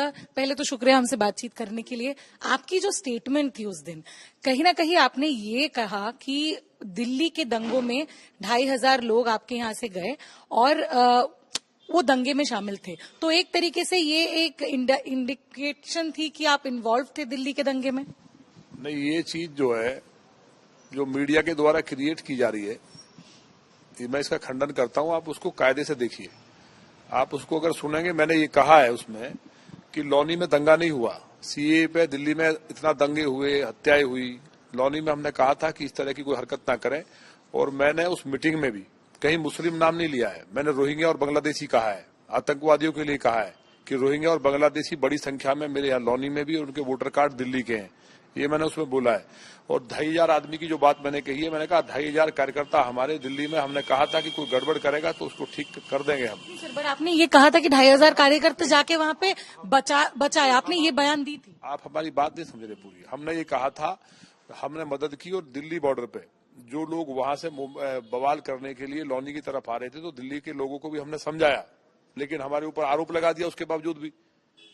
पहले तो शुक्रिया हमसे बातचीत करने के लिए। आपकी जो स्टेटमेंट थी उस दिन, कहीं ना कहीं आपने ये कहा कि दिल्ली के दंगों में 2,500 लोग आपके यहाँ से गए और वो दंगे में शामिल थे, तो एक तरीके से ये एक इंडिकेशन थी कि आप इन्वॉल्व थे दिल्ली के दंगे में। नहीं, ये चीज जो है, जो मीडिया के द्वारा क्रिएट की जा रही है, मैं इसका खंडन करता हूं। आप उसको कायदे से देखिए, आप उसको अगर सुनेंगे, मैंने ये कहा है उसमें कि लौनी में दंगा नहीं हुआ, सीए पे दिल्ली में इतना दंगे हुए, हत्याएं हुई। लौनी में हमने कहा था कि इस तरह की कोई हरकत ना करें, और मैंने उस मीटिंग में भी कहीं मुस्लिम नाम नहीं लिया है, मैंने रोहिंग्या और बांग्लादेशी कहा है, आतंकवादियों के लिए कहा है कि रोहिंग्या और बांग्लादेशी बड़ी संख्या में मेरे यहाँ लौनी में भी, और उनके वोटर कार्ड दिल्ली के हैं, ये मैंने उसमें बोला है। और 2,500 आदमी की जो बात मैंने कही है, मैंने कहा 2,500 कार्यकर्ता हमारे दिल्ली में, हमने कहा था कि कोई गड़बड़ करेगा तो उसको ठीक कर देंगे हम। सर, पर आपने ये कहा था कि 2,500 कार्यकर्ता जाके वहाँ पे बचाए, आपने ये बयान दी थी। आप हमारी बात नहीं समझ रहे पूरी। हमने ये कहा था, हमने मदद की, और दिल्ली बॉर्डर पे जो लोग वहां से बवाल करने के लिए लौनी की तरफ आ रहे थे, तो दिल्ली के लोगों को भी हमने समझाया, लेकिन हमारे ऊपर आरोप लगा दिया उसके बावजूद भी।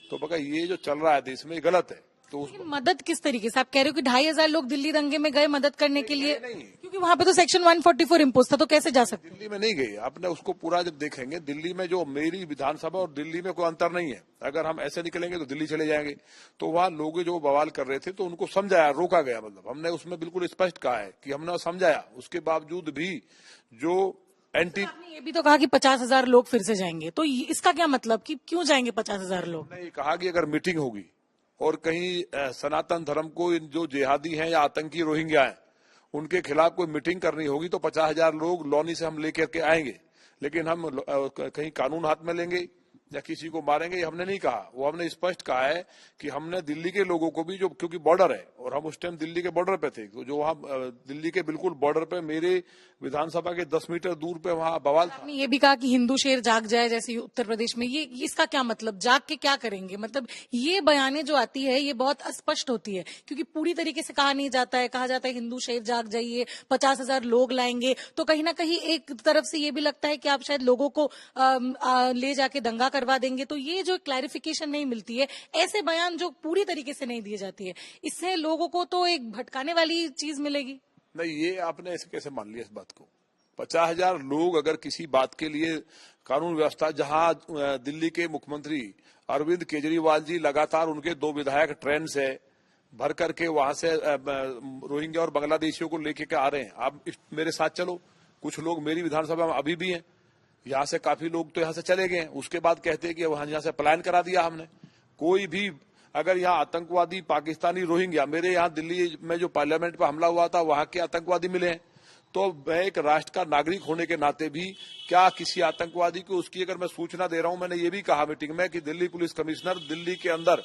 तो बका ये जो चल रहा है देश में, गलत है। तो मदद किस तरीके से? आप कह रहे हो कि 2,500 लोग दिल्ली दंगे में गए मदद करने के लिए? नहीं, क्योंकि वहां पे तो सेक्शन 144 इम्पोज था, तो कैसे जा सकते? दिल्ली में नहीं गए। आपने उसको पूरा जब देखेंगे, दिल्ली में जो मेरी विधानसभा और दिल्ली में कोई अंतर नहीं है। अगर हम ऐसे निकलेंगे तो दिल्ली चले जाएंगे। तो वहां लोग जो बवाल कर रहे थे, तो उनको समझाया, रोका गया। मतलब हमने उसमें बिल्कुल स्पष्ट कहा है कि हमने समझाया, उसके बावजूद भी जो आपने ये भी तो कहा कि 50,000 लोग फिर से जाएंगे, तो इसका क्या मतलब कि क्यों जाएंगे 50,000 लोग? हमने ये कहा कि अगर मीटिंग होगी और कहीं सनातन धर्म को जो जिहादी हैं या आतंकी रोहिंग्या हैं, उनके खिलाफ कोई मीटिंग करनी होगी, तो 50,000 लोग लौनी से हम लेकर के आएंगे। लेकिन हम कहीं कानून हाथ में लेंगे या किसी को मारेंगे, ये हमने नहीं कहा। वो हमने स्पष्ट कहा है कि हमने दिल्ली के लोगों को भी, जो क्योंकि बॉर्डर है और हम उस टाइम दिल्ली के बॉर्डर पे थे, जो वहाँ दिल्ली के बिल्कुल बॉर्डर पे, मेरे विधानसभा के 10 मीटर दूर पे वहाँ बवाल था। आपने ये भी कहा कि हिंदू शेर जाग जाए, जैसे उत्तर प्रदेश में, ये इसका क्या मतलब? जाग के क्या करेंगे? मतलब ये बयानें जो आती है, ये बहुत अस्पष्ट होती है, क्योंकि पूरी तरीके से कहा नहीं जाता है। कहा जाता है हिंदू शेर जाग जाइए, 50,000 लोग लाएंगे, तो कहीं ना कहीं एक तरफ से ये भी लगता है कि आप शायद लोगों को ले जाके दंगा करवा देंगे। तो ये जो क्लैरिफिकेशन नहीं मिलती है, ऐसे बयान जो पूरी तरीके से नहीं दिए जाती है, इससे लोगों को तो एक भटकाने वाली चीज मिलेगी। नहीं, ये आपने ऐसे कैसे मान लिया इस बात को? 50,000 लोग अगर किसी बात के लिए, कानून व्यवस्था, जहां दिल्ली के मुख्यमंत्री अरविंद केजरीवाल जी लगातार, उनके 2 विधायक ट्रेन से भर करके वहां से रोहिंग्या और बांग्लादेशियों को लेके आ रहे हैं। आप मेरे साथ चलो, कुछ लोग मेरी विधानसभा में अभी भी हैं, यहाँ से काफी लोग तो यहाँ से चले गए हैं। उसके बाद कहते हैं कि वहां यहाँ से पलायन करा दिया हमने। कोई भी अगर यहाँ आतंकवादी पाकिस्तानी रोहिंग्या, मेरे यहाँ दिल्ली में जो पार्लियामेंट पर हमला हुआ था, वहां के आतंकवादी मिले हैं, तो मैं एक राष्ट्र का नागरिक होने के नाते भी क्या किसी आतंकवादी को उसकी अगर मैं सूचना दे रहा हूं, मैंने ये भी कहा मीटिंग में कि दिल्ली पुलिस कमिश्नर, दिल्ली के अंदर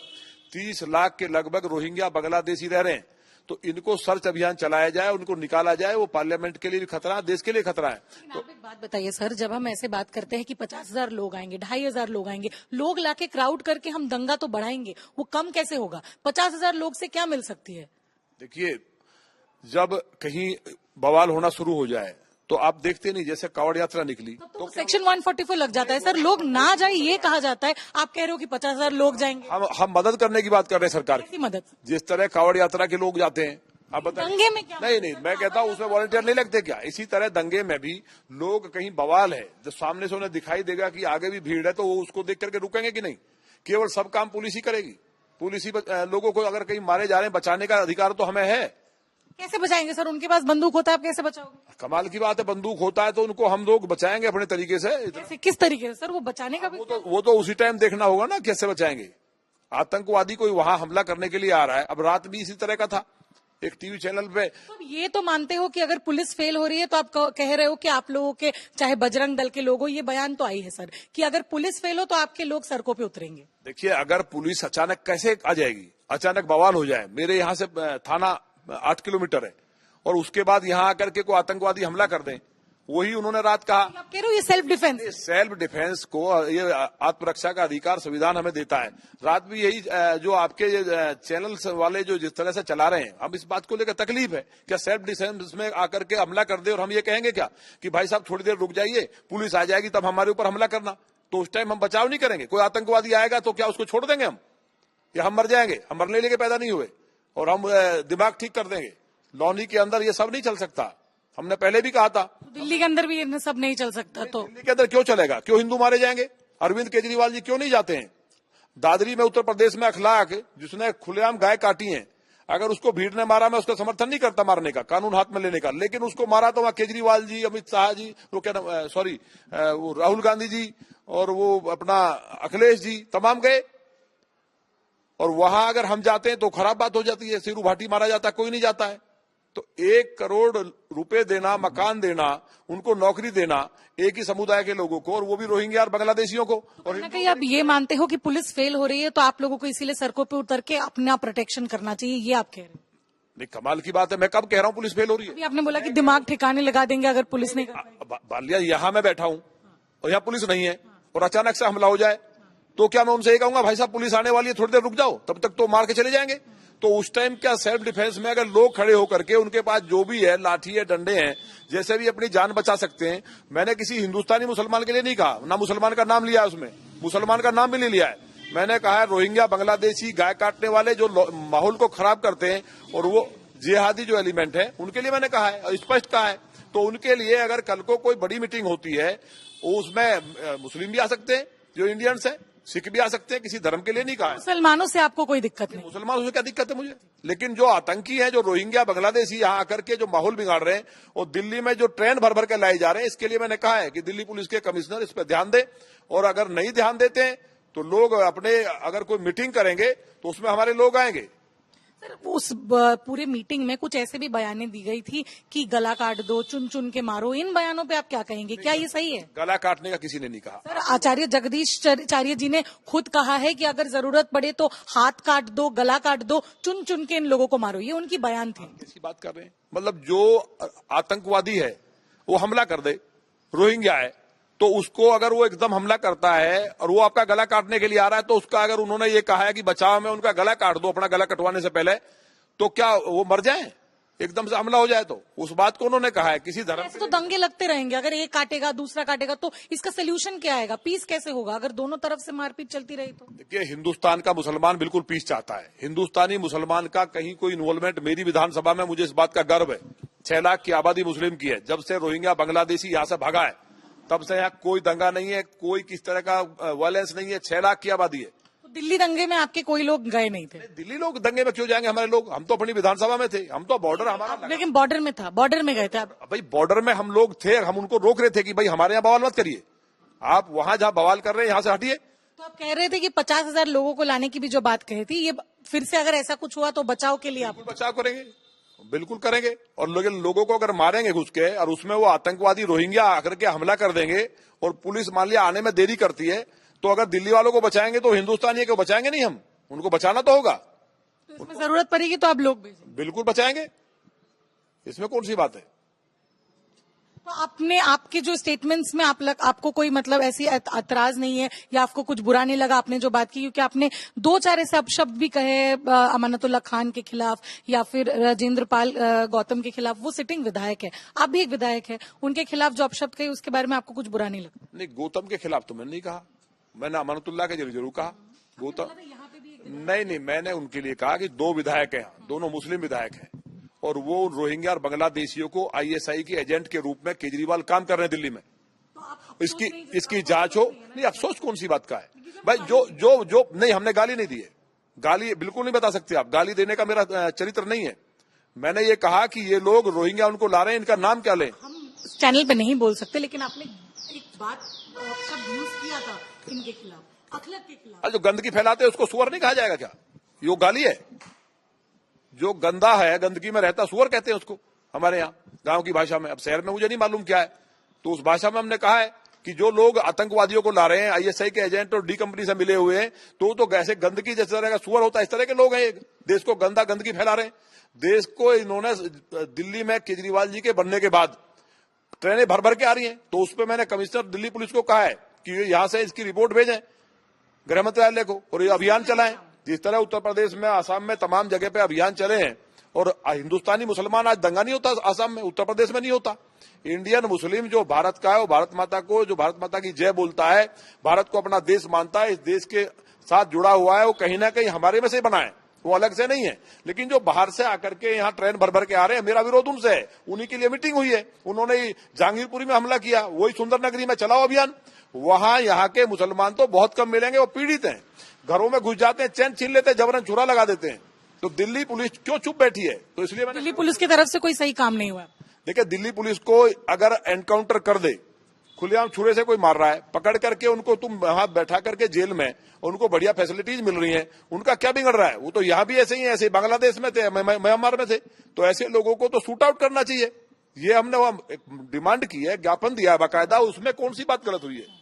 30 लाख के लगभग रोहिंग्या बांग्लादेशी रह रहे हैं, तो इनको सर्च अभियान चलाया जाए, उनको निकाला जाए। वो पार्लियामेंट के लिए भी खतरा है, देश के लिए खतरा है। तो आप एक बात बताइए सर, जब हम ऐसे बात करते हैं कि 50,000 लोग आएंगे, 2,500 लोग आएंगे, लोग लाके क्राउड करके हम दंगा तो बढ़ाएंगे, वो कम कैसे होगा? 50,000 लोग से क्या मिल सकती है? देखिए, जब कहीं बवाल होना शुरू हो जाए, तो आप देखते नहीं, जैसे कावड़ यात्रा निकली तो सेक्शन 144 लग जाता है सर, लोग ना जाए ये कहा जाता है। आप कह रहे हो कि 50,000 लोग जाएंगे। हम मदद करने की बात कर रहे हैं, सरकार की मदद। जिस तरह कावड़ यात्रा के लोग जाते हैं, आप बताइए दंगे में क्या? नहीं, मैं कहता हूँ उसमें वॉलंटियर नहीं लगते क्या? इसी तरह दंगे में भी लोग, कहीं बवाल है, जब सामने से उन्हें दिखाई देगा कि आगे भी भीड़ है, तो वो उसको देख करके रुकेंगे कि नहीं? केवल सब काम पुलिस ही करेगी। पुलिस ही लोगों को, अगर कहीं मारे जा रहे हैं, बचाने का अधिकार तो हमें है। कैसे बचाएंगे सर? उनके पास बंदूक होता है, आप कैसे बचाओगे? कमाल की बात है, बंदूक होता है तो उनको हम लोग बचाएंगे अपने तरीके से। किस तरीके से सर? वो बचाने का वो तो उसी टाइम देखना होगा ना, कैसे बचाएंगे। आतंकवादी कोई वहां हमला करने के लिए आ रहा है, अब रात भी इसी तरह का था एक टीवी चैनल पे। तो ये तो मानते हो कि अगर पुलिस फेल हो रही है, तो आप कह रहे हो कि आप लोगों के, चाहे बजरंग दल के लोग हो, ये बयान तो आई है सर कि अगर पुलिस फेल हो तो आपके लोग सड़कों पे उतरेंगे। देखिए, अगर पुलिस अचानक कैसे आ जाएगी? अचानक बवाल हो जाए, मेरे यहाँ से थाना 8 किलोमीटर है, और उसके बाद यहाँ आकर के कोई आतंकवादी हमला कर दें, वही उन्होंने रात कहा। आप कह रहे हो ये सेल्फ डिफेंस को, ये आत्मरक्षा का अधिकार संविधान हमें देता है। रात भी यही जो आपके चैनल वाले जो जिस तरह से चला रहे हैं, हम इस बात को लेकर तकलीफ है क्या सेल्फ डिफेंस में आकर के हमला कर दे, और हम ये कहेंगे क्या कि भाई साहब थोड़ी देर रुक जाइए, पुलिस आ जाएगी तब हमारे ऊपर हमला करना? तो उस टाइम हम बचाव नहीं करेंगे। कोई आतंकवादी आएगा तो क्या उसको छोड़ देंगे हम? या हम मर जाएंगे? हम मरने लेके पैदा नहीं हुए और हम दिमाग ठीक कर देंगे। लॉन्ड्री के अंदर ये सब नहीं चल सकता। हमने पहले भी कहा था। दिल्ली के अंदर भी ये सब नहीं चल सकता। तो दिल्ली के अंदर क्यों चलेगा? क्यों हिंदू मारे जाएंगे? अरविंद केजरीवाल जी क्यों नहीं जाते हैं? दादरी में उत्तर प्रदेश में अखलाक, जिसने खुलेआम गाय काटी है, अगर उसको भीड़ ने मारा, मैं उसका समर्थन नहीं करता मारने का, कानून हाथ में लेने का, लेकिन उसको मारा तो वहां केजरीवाल जी, अमित शाह जी, वो क्या सॉरी वो राहुल गांधी जी और वो अपना अखिलेश जी तमाम गए। और वहां अगर हम जाते हैं तो खराब बात हो जाती है। सिरू भाटी मारा जाता है, कोई नहीं जाता है। तो 1 करोड़ रुपए देना, मकान देना, उनको नौकरी देना एक ही समुदाय के लोगों को, और वो भी रोहिंग्या और बांग्लादेशियों को। और कहीं आप ये मानते हो कि पुलिस फेल हो रही है, तो आप लोगों को इसीलिए सड़कों पे उतर के अपना प्रोटेक्शन करना चाहिए, ये आप कह रहे हैं? नहीं, कमाल की बात है। मैं कब कह रहा हूं पुलिस फेल हो रही है? अभी आपने बोला कि दिमाग ठिकाने लगा देंगे अगर पुलिस नहीं कर पाई। बालिया, यहां मैं बैठा हूं और यहां पुलिस नहीं है और अचानक से हमला हो जाए तो क्या मैं उनसे ये कहूंगा भाई साहब पुलिस आने वाली है, थोड़ी देर रुक जाओ, तब तक तो मार के चले जाएंगे? तो उस टाइम क्या सेल्फ डिफेंस में अगर लोग खड़े होकर के, उनके पास जो भी है, लाठी है, डंडे हैं, जैसे भी अपनी जान बचा सकते हैं। मैंने किसी हिंदुस्तानी मुसलमान के लिए नहीं कहा, ना मुसलमान का नाम लिया है उसमें, मुसलमान का नाम भी नहीं लिया है। मैंने कहा है रोहिंग्या, बांग्लादेशी, गाय काटने वाले जो माहौल को खराब करते हैं और वो जिहादी जो एलिमेंट है, उनके लिए मैंने कहा है, स्पष्ट कहा है। तो उनके लिए अगर कल को कोई बड़ी मीटिंग होती है, उसमें मुस्लिम भी आ सकते हैं जो इंडियंस है, सिख भी आ सकते हैं, किसी धर्म के लिए नहीं कहा है। मुसलमानों से आपको कोई दिक्कत नहीं? मुसलमानों से क्या दिक्कत है मुझे? लेकिन जो आतंकी है, जो रोहिंग्या, बांग्लादेशी यहाँ आकर के जो माहौल बिगाड़ रहे हैं और दिल्ली में जो ट्रेन भर भर के लाए जा रहे हैं, इसके लिए मैंने कहा है कि दिल्ली पुलिस के कमिश्नर इस पर ध्यान दे। और अगर नहीं ध्यान देते हैं तो लोग अपने, अगर कोई मीटिंग करेंगे तो उसमें हमारे लोग आएंगे। सर, उस पूरे मीटिंग में कुछ ऐसे भी बयानें दी गई थी कि गला काट दो, चुन चुन के मारो। इन बयानों पे आप क्या कहेंगे? क्या ये सही है? गला काटने का किसी ने नहीं कहा। सर, आचार्य जगदीश आचार्य जी ने खुद कहा है कि अगर जरूरत पड़े तो हाथ काट दो, गला काट दो, चुन चुन के इन लोगों को मारो। ये उनकी बयान थे। कैसी बात कर रहे हैं? मतलब जो आतंकवादी है वो हमला कर दे, रोहिंग्या है, तो उसको अगर वो एकदम हमला करता है और वो आपका गला काटने के लिए आ रहा है, तो उसका अगर उन्होंने ये कहा है कि बचाव में उनका गला काट दो अपना गला कटवाने से पहले, तो क्या वो मर जाए? एकदम से हमला हो जाए तो उस बात को उन्होंने कहा है। किसी धर्म ऐसे तो दंगे लगते रहेंगे, अगर एक काटेगा दूसरा काटेगा तो इसका सोल्यूशन क्या आएगा? पीस कैसे होगा अगर दोनों तरफ से मारपीट चलती रही तो? देखिए, हिंदुस्तान का मुसलमान बिल्कुल पीस चाहता है। हिंदुस्तानी मुसलमान का कहीं कोई इन्वॉल्वमेंट, मेरी विधानसभा में मुझे इस बात का गर्व है, 6 लाख की आबादी मुस्लिम की है। जब से रोहिंग्या बांग्लादेशी यहाँ से भागा है तब से यहाँ कोई दंगा नहीं है, कोई किस तरह का वायलेंस नहीं है। 6 लाख की आबादी है। तो दिल्ली दंगे में आपके कोई लोग गए नहीं थे? दिल्ली लोग दंगे में क्यों जाएंगे? हमारे लोग, हम तो अपनी विधानसभा में थे, हम तो बॉर्डर हमारा लगा। लेकिन बॉर्डर में था, बॉर्डर में गए थे आप? भाई बॉर्डर में हम लोग थे, हम उनको रोक रहे थे कि भाई हमारे यहाँ बवाल मत करिए, आप वहां जहाँ बवाल कर रहे हैं यहाँ से हटिए। तो आप कह रहे थे कि 50,000 लोगों को लाने की भी जो बात कही थी, ये फिर से अगर ऐसा कुछ हुआ तो बचाव के लिए आप? बचाव करेंगे, बिल्कुल करेंगे। और लोगों को अगर मारेंगे घुस के और उसमें वो आतंकवादी रोहिंग्या आकर के हमला कर देंगे और पुलिस मान लिया आने में देरी करती है, तो अगर दिल्ली वालों को बचाएंगे तो हिंदुस्तानी को बचाएंगे नहीं, हम उनको बचाना तो होगा। तो इसमें जरूरत पड़ेगी तो आप लोग भेजेंगे? बिल्कुल बचाएंगे, इसमें कौन सी बात है? तो आपने, आपके जो स्टेटमेंट्स में आपको कोई मतलब ऐसी ऐतराज नहीं है या आपको कुछ बुरा नहीं लगा आपने जो बात की? क्योंकि आपने 2-4 ऐसे अपशब्द भी कहे अमानतुल्लाह खान के खिलाफ या फिर राजेंद्र पाल गौतम के खिलाफ। वो सिटिंग विधायक है, आप भी एक विधायक है, उनके खिलाफ जो अपशब्द कहे उसके बारे में आपको कुछ बुरा नहीं लगा? नहीं, गौतम के खिलाफ तो मैंने नहीं कहा, मैंने अमानतुल्लाह के जरूर कहा। गौतम नहीं, मैंने उनके लिए कहा कि 2 विधायक हैं, दोनों मुस्लिम विधायक हैं, और वो रोहिंग्या और बांग्लादेशियों को आईएसआई के एजेंट के रूप में केजरीवाल काम कर रहे हैं दिल्ली में। इसकी जांच हो। नहीं, अफसोस कौन सी बात का है भाई? जो नहीं, हमने गाली नहीं दी है, गाली बिल्कुल नहीं बता सकते आप, गाली देने का मेरा चरित्र नहीं है। मैंने ये कहा कि ये लोग रोहिंग्या उनको ला रहे हैं, इनका नाम क्या लें? हम चैनल पे नहीं बोल सकते, लेकिन आपने एक बात शब्द यूज किया था इनके खिलाफ, अखलाक के खिलाफ। जो गंदगी फैलाते हैं उसको सुअर नहीं कहा जाएगा क्या? यो गाली है। जो गंदा है, गंदगी में रहता, सुअर कहते हैं उसको हमारे यहाँ गांव की भाषा में। अब शहर में मुझे नहीं मालूम क्या है, तो उस भाषा में हमने कहा है कि जो लोग आतंकवादियों को ला रहे हैं, आईएसआई के एजेंट और डी कंपनी से मिले हुए हैं, तो ऐसे गंदगी जैसे तरह का सुअर होता है, इस तरह के लोग हैं, देश को गंदगी फैला रहे हैं। देश को इन्होंने दिल्ली में केजरीवाल जी के बनने के बाद ट्रेनें भर भर के आ रही हैं, तो उस पर मैंने कमिश्नर दिल्ली पुलिस को कहा है कि यहां से इसकी रिपोर्ट भेजें गृह मंत्रालय को और ये अभियान चलाएं। जिस तरह उत्तर प्रदेश में, आसाम में, तमाम जगह पे अभियान चले हैं। और हिंदुस्तानी मुसलमान आज दंगा नहीं होता आसाम में, उत्तर प्रदेश में नहीं होता। इंडियन मुस्लिम जो भारत का है, वो भारत माता को, जो भारत माता की जय बोलता है, भारत को अपना देश मानता है, इस देश के साथ जुड़ा हुआ है वो कहीं ना कहीं हमारे में से बना है, वो अलग से नहीं है। लेकिन जो बाहर से आकर के यहाँ ट्रेन भर भर के आ रहे हैं, मेरा विरोध उनसे है। उन्हीं के लिए मीटिंग हुई है, उन्होंने जहांगीरपुरी में हमला किया, वही सुंदर नगरी में चलाओ अभियान। वहां यहाँ के मुसलमान तो बहुत कम मिलेंगे, वो पीड़ित हैं, घरों में घुस जाते हैं, चैन छीन लेते हैं, जबरन चुरा लगा देते हैं। तो दिल्ली पुलिस क्यों चुप बैठी है? तो इसलिए मैंने दिल्ली पुलिस की तरफ से कोई सही काम नहीं हुआ। देखिए, दिल्ली पुलिस को अगर एनकाउंटर कर दे, खुलेआम छुरे से कोई मार रहा है, पकड़ करके उनको तुम वहां बैठा करके जेल में, उनको बढ़िया फैसिलिटीज मिल रही हैं, उनका क्या बिगड़ रहा है? वो तो यहाँ भी ऐसे ही, ऐसे बांग्लादेश में थे, म्यांमार में थे। तो ऐसे लोगों को तो शूट आउट करना चाहिए। ये हमने डिमांड की है, ज्ञापन दिया है बाकायदा, उसमें कौन सी बात गलत हुई है?